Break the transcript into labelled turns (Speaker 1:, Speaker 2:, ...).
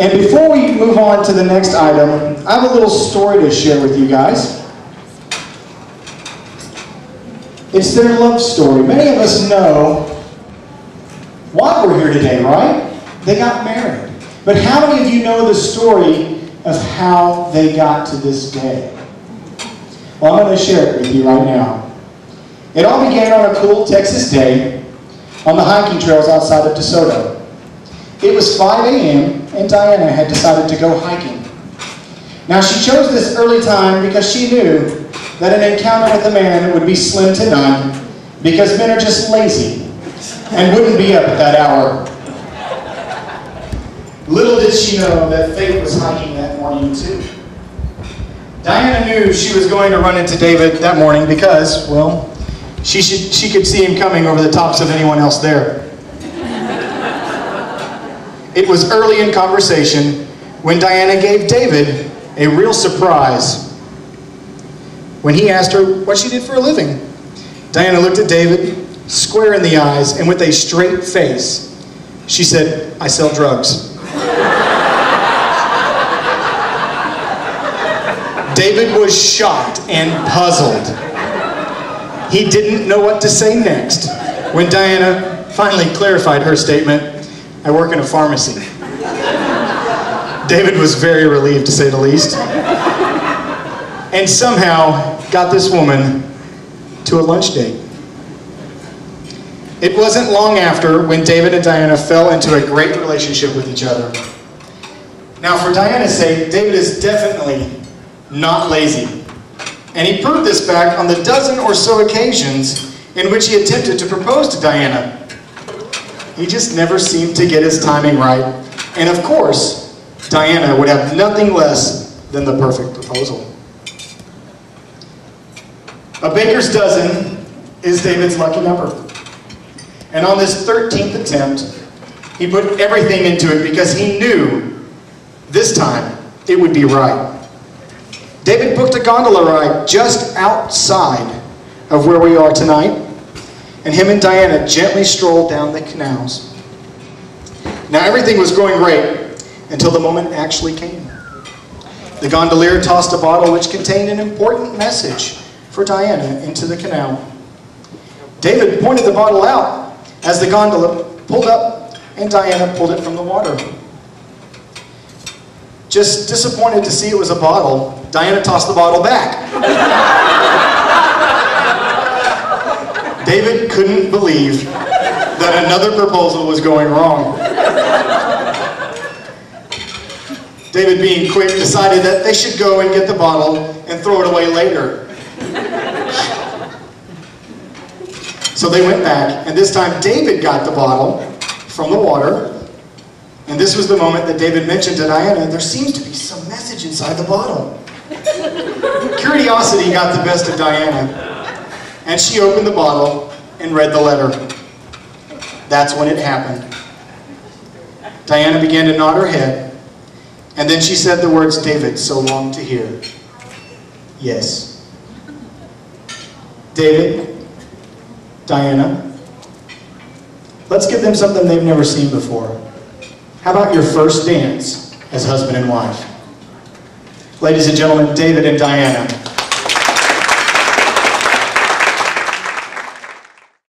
Speaker 1: And before we move on to the next item, I have a little story to share with you guys. It's their love story. Many of us know why we're here today, right? They got married. But how many of you know the story of how they got to this day? Well, I'm going to share it with you right now. It all began on a cool Texas day on the hiking trails outside of DeSoto. It was 5 a.m. and Dianna had decided to go hiking. Now she chose this early time because she knew that an encounter with a man would be slim to none because men are just lazy and wouldn't be up at that hour. Little did she know that fate was hiking that morning too. Dianna knew she was going to run into David that morning because, well, she could see him coming over the tops of anyone else there. It was early in conversation when Dianna gave David a real surprise when he asked her what she did for a living. Dianna looked at David square in the eyes, and with a straight face, she said, "I sell drugs." David was shocked and puzzled. He didn't know what to say next when Dianna finally clarified her statement, "I work in a pharmacy." David was very relieved, to say the least, and somehow got this woman to a lunch date. It wasn't long after when David and Dianna fell into a great relationship with each other. Now, for Dianna's sake, David is definitely not lazy, and he proved this back on the dozen or so occasions in which he attempted to propose to Dianna. He just never seemed to get his timing right, and of course, Dianna would have nothing less than the perfect proposal. A baker's dozen is David's lucky number. And on this 13th attempt, he put everything into it because he knew this time it would be right. David booked a gondola ride just outside of where we are tonight, and him and Dianna gently strolled down the canals. Now everything was going great until the moment actually came. The gondolier tossed a bottle which contained an important message for Dianna into the canal. David pointed the bottle out as the gondola pulled up, and Dianna pulled it from the water. Just disappointed to see it was a bottle, Dianna tossed the bottle back. David couldn't believe that another proposal was going wrong. David, being quick, decided that they should go and get the bottle and throw it away later. So they went back, and this time David got the bottle from the water, and this was the moment that David mentioned to Dianna, "There seems to be some message inside the bottle." Curiosity got the best of Dianna, and she opened the bottle and read the letter. That's when it happened. Dianna began to nod her head, and then she said the words David so longed to hear. Yes. David, Dianna, let's give them something they've never seen before. How about your first dance as husband and wife? Ladies and gentlemen, David and Dianna.